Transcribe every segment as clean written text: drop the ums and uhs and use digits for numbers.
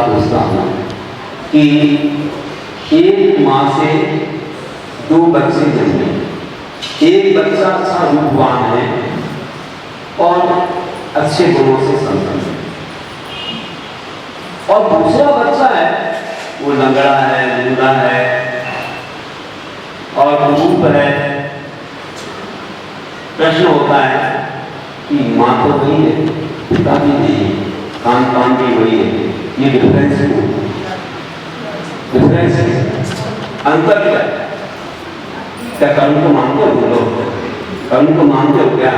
बात पूछता हूँ कि एक माँ से 2 बच्चे जन्मे, एक बच्चा अच्छा रूपवान है और अच्छे गुणों से संपन्न है, और दूसरा बच्चा है वो लंगड़ा है, लूला है और रूप है। प्रश्न होता है कि माँ तो वही है, पिता भी नहीं है, कान भी वही है, ये डिफरेंस अंतर क्या है? क्या कर्म को मानते हो लोग? कर्म को मानते हो क्या?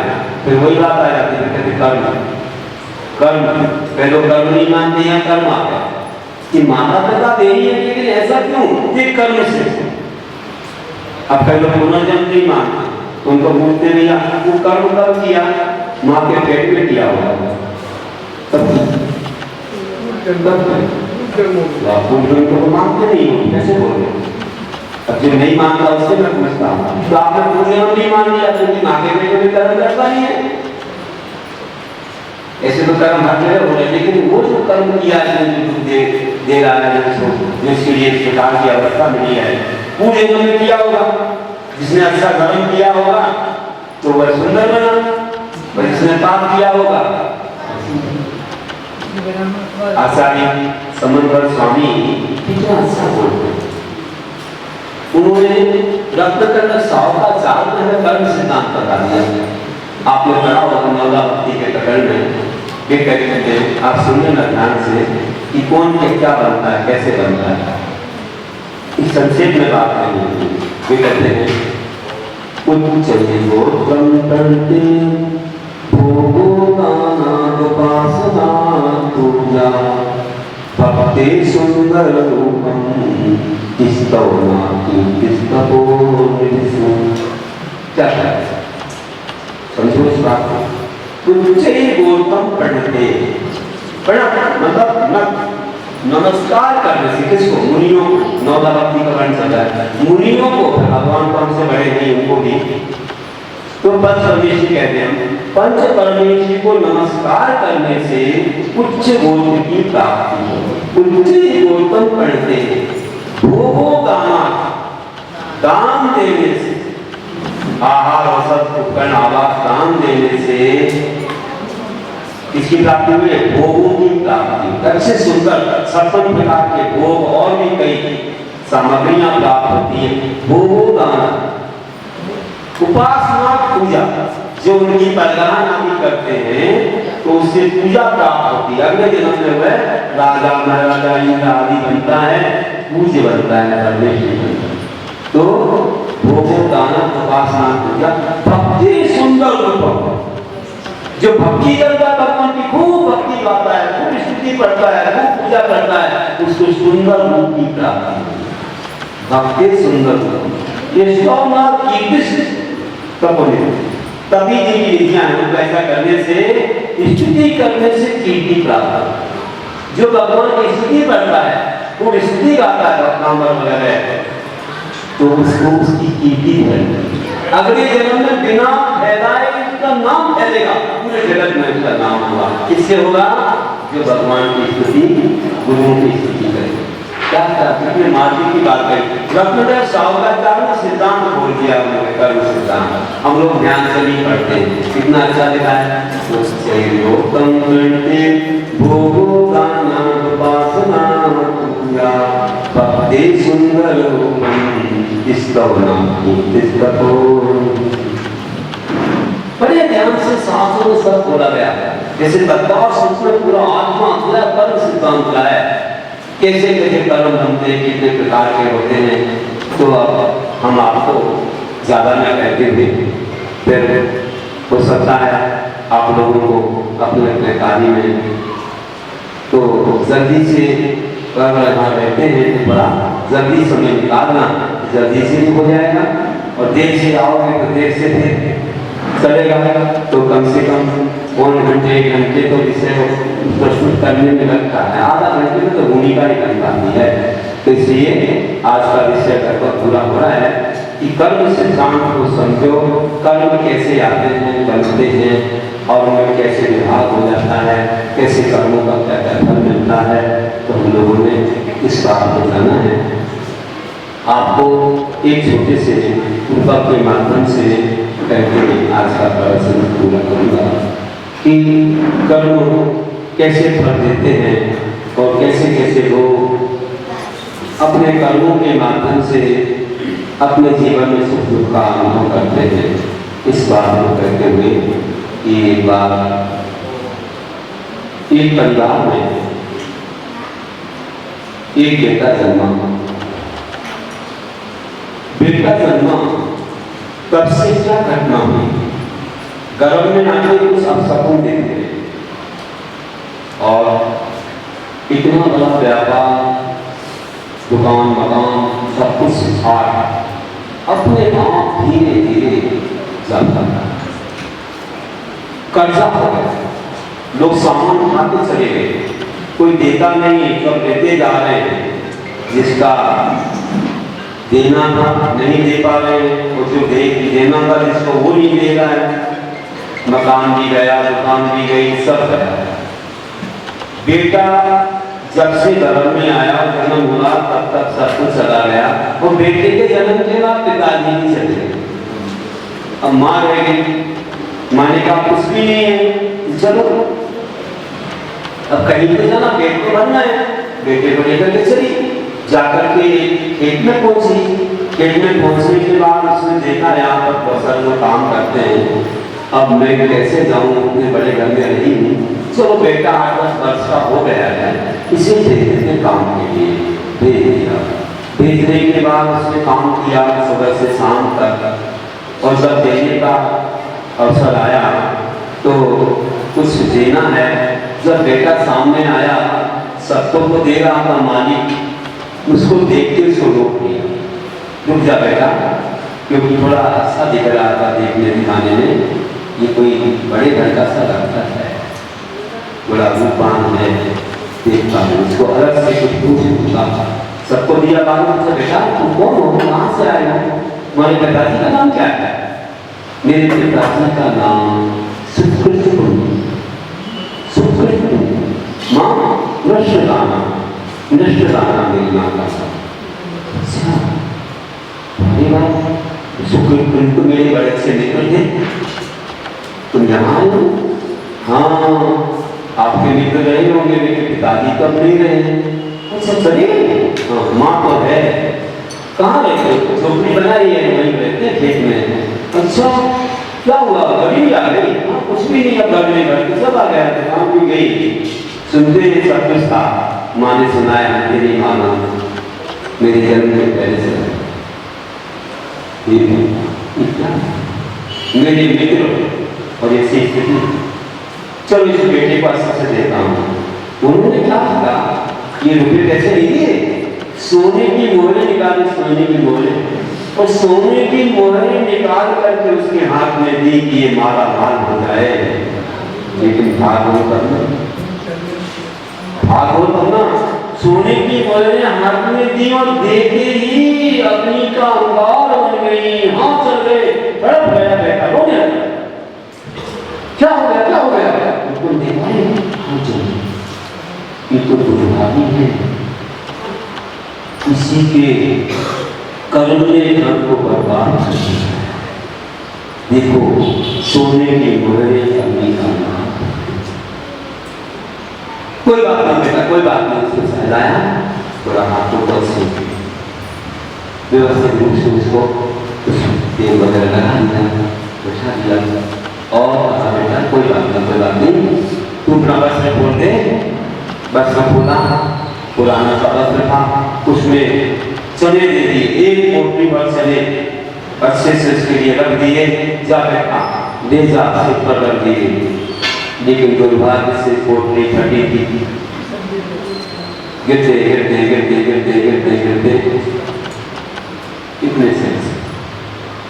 फिर वही बात आ जाती है, कहते कर्म पहले कर्म नहीं मानते हैं, कर्म आता है कि माता पिता दे ही है, लेकिन ऐसा क्यों? ये कर्म से। अब कई लोग पुनर्जन्म नहीं मानते, उनको पूछते नहीं वो कर्म कब किया? माँ के पेट में किया हुआ तब तो मानते नहीं हो, कैसे बोल रहे? अब जो नहीं मानता उससे मैं पूछता हूँ, तो आपने पुनर्जन्म नहीं मान लिया क्योंकि माँ के पेट में कर्म करता नहीं है। ऐसे तो कर्म हर जगह हो रहे, लेकिन वो जो कर्म किया दे रहा है, जो सीढ़ी प्रकार की अवस्था मिली है, पूरे जन्म में किया होगा। जिसने अच्छा कर्म किया होगा तो वह सुंदर बना, और जिसने पाप किया होगा। आचार्य समन्वय स्वामी कितना अच्छा बोलते हैं, उन्होंने रत्नकर्णक साव का 4 कर्म सिद्धांत बता दिया। आपने पढ़ा होगा नवदा भक्ति के कटल में, वे कहते थे, आप सुनिए ना ध्यान से कि कौन क्या बनता है, कैसे बनता है। इस संक्षेप में बात करेंगे। वे कहते हैं उच्चये गोत्रं करते भोगो दानादुपासना पूजा भक्ते सुंदर रूपम स्तवनाति स्तवो निधिषु। क्या है? समझो इस बात को। उच्चये गोत्रं करते, मतलब नमस्कार करने से किसको? मुनियों को। नवदा भक्ति का वर्ण चल रहा है, मुनियों को, भगवान को हमसे बड़े नहीं उनको भी तो पंच परमेश्वरी कहते हैं। पंच परमेश्वरी को नमस्कार करने से उच्च गोत्र की प्राप्ति हो। उच्च गोत्रं पढ़ते भोगो दाना, दान देने से, आहार वस्त्र उपकरण आवास दान देने से किसकी प्राप्ति हुई है? भोगों की प्राप्ति। अच्छे सुंदर 56 प्रकार के भोग और भी कई सामग्रियां प्राप्त होती है। भोगो दान, उपासना पूजा, जो उनकी परिगणना भी करते हैं तो उससे पूजा प्राप्त होती है। अगले जन्म में वह राजा महाराजा इंद्र आदि बनता है, पूज्य बनता है, परमेश्वर बनता है। तो भोगो दान उपासना पूजा भक्ति सुंदर रूप, जो भक्ति करता है, भगवान की खूब भक्ति गाता है, खूब स्तुति पढ़ता है, खूब पूजा करता है, उसको सुंदर रूप की प्राप्ति। भक्ति सुंदर रूप, ये स्तवनाद कीर्ति तपोनिधि, तभी जी की विधियां हैं। ऐसा करने से, स्तुति करने से कीर्ति प्राप्त। जो भगवान की स्तुति पढ़ता है, खूब स्तुति गाता है नामवर वगैरह, तो उसको उसकी कीर्ति है। अगले जन्म में बिना फैलाए उसका नाम फैलेगा, पूरे जगत में उसका नाम होगा। किससे होगा? जो भगवान की स्तुति, गुरुओं की स्तुति करेगा। क्या कितने मार्गी की बात करें। रत्नकर्णक साव का 4 सिद्धांत बोल दिया उन्होंने, कर्म सिद्धांत। हम लोग ध्यान से नहीं पढ़ते हैं, कितना अच्छा लिखा है। उच्चैर्योक्तं करते भोगो दानादुपासना पूजा भक्ते सुंदर रूपम स्तवनाति स्तवो। बड़े ध्यान से शास्त्रों में सब बोला गया है। जैसे तत्व सूक्ष्म पूरा आत्मा पूरा कर्म सिद्धांत का है, कैसे कैसे कर्म बनते हैं, कितने प्रकार के होते हैं। तो अब हम आपको ज्यादा न कहते हुए, फिर हो सकता है आप लोगों को अपने अपने कार्य में तो जल्दी से यहाँ रहते हैं तो बड़ा जल्दी समय निकालना, जल्दी से भी हो जाएगा। और देर से आओगे तो देर से फिर चलेगा, तो कम से कम 1 घंटे 1 घंटे तो विषय प्रस्तुत करने में लगता है। आधा घंटे में तो भूमिका निकल पाती है। तो इसलिए आज का विषय लगभग पूरा हो रहा है कि कर्म सिद्धांत को समझो, कर्म कैसे आते हैं, बनते हैं, और उनमें कैसे विभाग हो जाता है, कैसे कर्मों का क्या क्या फल मिलता है, तो हम लोगों ने इस बात को जाना है। आपको एक छोटे से रूपक के माध्यम से कहते आज का प्रवचन पूरा करूँगा कि कर्म कैसे फल देते हैं और कैसे कैसे लोग अपने कर्मों के माध्यम से अपने जीवन में सुख दुख का अनुभव करते हैं। इस बात को कहते हुए कि एक बार एक परिवार में एक बेटा जन्मा। बेटा जन्मा तब से क्या घटना हुई, गर्भ में आके कुछ अपशकुन देते और इतना बड़ा व्यापार, दुकान मकान सब कुछ अपने आप धीरे धीरे चलता था। कर्जा हो गया, लोग सामान उठाते चले गए, कोई देता नहीं, सब देते जा रहे हैं। जिसका देना था नहीं दे पा रहे, और जो देना था जिसको वो नहीं दे रहा है। मकान भी गया, दुकान भी गई, सब गया। बेटा जब से गर्भ में आया, जन्म हुआ, तब तक सब कुछ चला गया। और बेटे के जन्म के बाद पिताजी भी चले गए। अब माँ रह गई, माँ ने कहा कुछ भी नहीं है, चलो अब कहीं तो जाना, पेट तो भरना है। बेटे को लेकर के चली, जाकर के खेत में पहुंची। खेत में पहुंचने के बाद उसने देखा यहाँ पर बहुत सारे लोग काम करते हैं, अब मैं कैसे जाऊं, अपने बड़े घर में रही हूँ। चलो बेटा 8-10 वर्ष का हो गया है, इसे भेज देते काम के लिए। भेज दिया। भेजने के बाद उसने काम किया सुबह से शाम तक, और जब देने का अवसर आया तो कुछ देना है। जब बेटा सामने आया, सबको तो दे रहा था मालिक, उसको देखते उसको रोक दिया। रुक जा बेटा, क्योंकि थोड़ा अच्छा दिख रहा था देखने दिखाने में, ये कोई बड़े घर का सा लगता है, बड़ा रूपवान है, देखता हूँ। उसको अलग से कुछ पूछा, सबको दिया। बालक से बेटा तुम कौन हो, कहाँ से आए हो, तुम्हारे पिताजी का नाम क्या है? मेरे पिताजी का नाम सुकृत, माँ नष्टदाना, नष्टदाना मेरी माँ का नाम। सुकृत तो मेरे बड़े अच्छे मित्र थे, तुम यहाँ आए हो? हाँ, आपके मित्र रहे होंगे, मेरे पिताजी तब नहीं रहे। अच्छा चले गए? हाँ, माँ तो है। कहाँ रहते हो? झोपड़ी बनाई है, वहीं रहते हैं खेत में। अच्छा क्या हुआ, गरीबी आ गई? हाँ, कुछ भी नहीं, अब घर में बैठ सब आ गया, दुकान भी गई। सुनते ही सब कुछ था। माँ ने सुनाया, तेरी माँ मेरे जन्म के पहले से मेरे मित्र और ये सीख थी। चलो इस बेटे को अच्छा से देता हूँ। उन्होंने क्या कहा, ये रुपये कैसे लिए? सोने की मोहरें निकाली, सोने की मोहरें, और सोने की मोहरें निकाल करके उसके हाथ में दी कि ये माला माल हो जाए। लेकिन भाग हो करना, भाग हो करना, सोने की मोहरें हाथ में दी और देखे ही अग्नि का अंगार बन गई, हाथ चल गए, तड़प गया बेटा, रोने लगा। क्या हो गया, क्या हो गया? बिल्कुल देखा है, ये तो दुर्भागी है, किसी के कर्म ने धन को बर्बाद कर दिया। देखो सोने की मोहरें अग्नि का अंगार। कोई बात नहीं बेटा, कोई बात नहीं, उसको सहलाया, थोड़ा हाथों पर से व्यवस्थित रूप से उसको तेल वगैरह लगा दिया, बैठा दिया, और कहा बेटा कोई बात नहीं, कोई बात नहीं, तू अपना वस्त्र खोल दे। वस्त्र खोला, पुराना सा वस्त्र था, उसमें चने दे दिए, एक पोटली भर चने अच्छे से उसके लिए रख दिए। जा बेटा ले जा, सिर पर रख दिए। लेकिन दुर्भाग्य से पोटली फटी थी, गिरते गिरते गिरते गिरते गिरते गिरते कितने से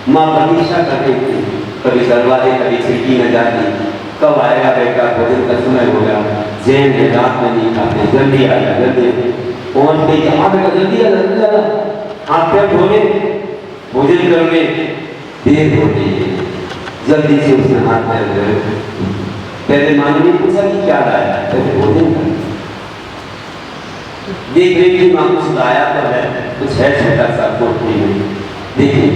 माँ प्रतीक्षा कर रही थी, कभी दरवाजे कभी खिड़की में जाती, कब आएगा बेटा, भोजन का समय हो गया, जैन है रात में नहीं खाते, जल्दी आएगा, जल्दी पहुँच गई। हाँ बेटा जल्दी आ, जल्दी आ, हाथ पैर धोने, भोजन करोगे, देर हो गई है। जल्दी से उसने हाथ पैर धोए, पहले मानो ने पूछा कि क्या लाया, पहले भोजन कर। देख रही थी माँ कुछ लाया तो है, कुछ है छोटा सा पोटली में। देखिए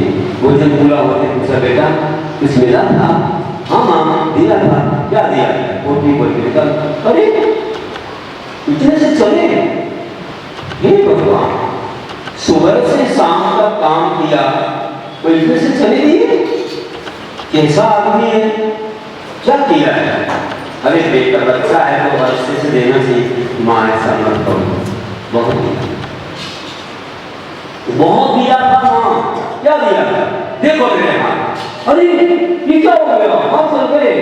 भोजन पूरा होते पूछा बेटा कुछ मिला था? हाँ माँ दिया था। क्या दिया? पोटली बोल के निकल। अरे इतने से चले? हे भगवान, सुबह से शाम तक काम किया तो इतने से चले दिए? कैसा आदमी है, क्या किया है? अरे बेटा बच्चा है तो अच्छे से देना चाहिए। माँ ऐसा मत करो, बहुत दिया था माँ। क्या दिया था? देखो मेरे हाथ। अरे ये क्या हो गया? हाथ चल गए,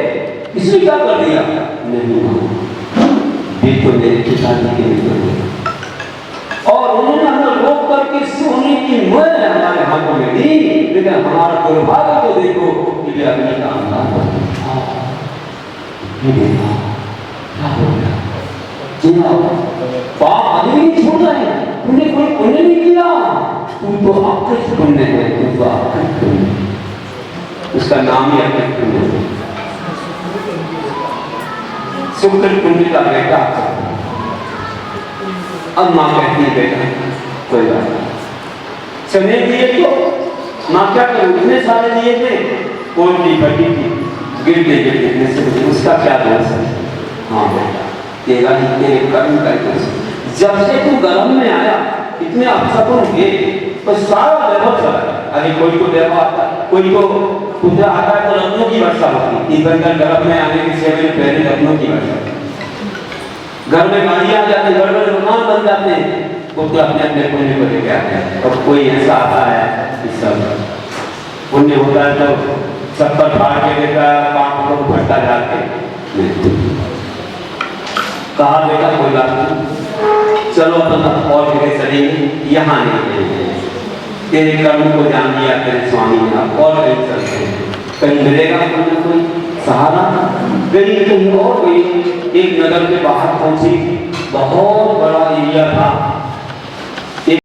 इसने क्या कर दिया? नहीं माँ, बिल्कुल मेरे पिताजी के लिए और उन्होंने हमें रोक करके सोने की मोहर हमारे हाथों में दी, लेकिन हमारा दुर्भाग्य तो देखो कि वे अपने काम ना करते। क्या हो गया? पाप आदमी नहीं छोड़ रहे हैं, तुमने कोई पुण्य नहीं किया, तुम तो अकृत पुण्य है, तुम तो अकृत पुण्य, उसका नाम ही अकृत पुण्य है। सुकृत पुण्य का बेटा। अब माँ कहती है बेटा कोई बात नहीं, चने दिए तो माँ क्या करूं, इतने सारे दिए थे, पोटली फटी थी, गिर गिरने से उसका क्या दोष है? हाँ बेटा तेरा ही तेरे कर्म का दोष। जब से तू गर्भ में आया इतने अपशकुन हुए तो सारा वैभव चला। अरे कोई को वैभव आता, कोई को पुत्र आता है तो रत्नों की वर्षा होती। इस गर्भ में आने के 6 महीने पहले रत्नों की वर्षा, घर में गाड़ियां आ जाती, घर में मकान बन जाते हैं, पुत्र अपने अपने पुण्य को लेके आते हैं। और कोई ऐसा आता है कि सब पुण्य होता है तो चप्पल फाड़ के देता है, पाप को फटता जाते। कहा बेटा कोई बात नहीं, चलो अपन और जगह चलेंगे, यहाँ नहीं तेरे कर्म को जान लिया तेरे स्वामी ने, अब और कहीं चलते हैं, कहीं मिलेगा तुमने कोई सहारा। गई कहीं और गई, एक नगर के बाहर पहुंची, बहुत बड़ा एरिया था,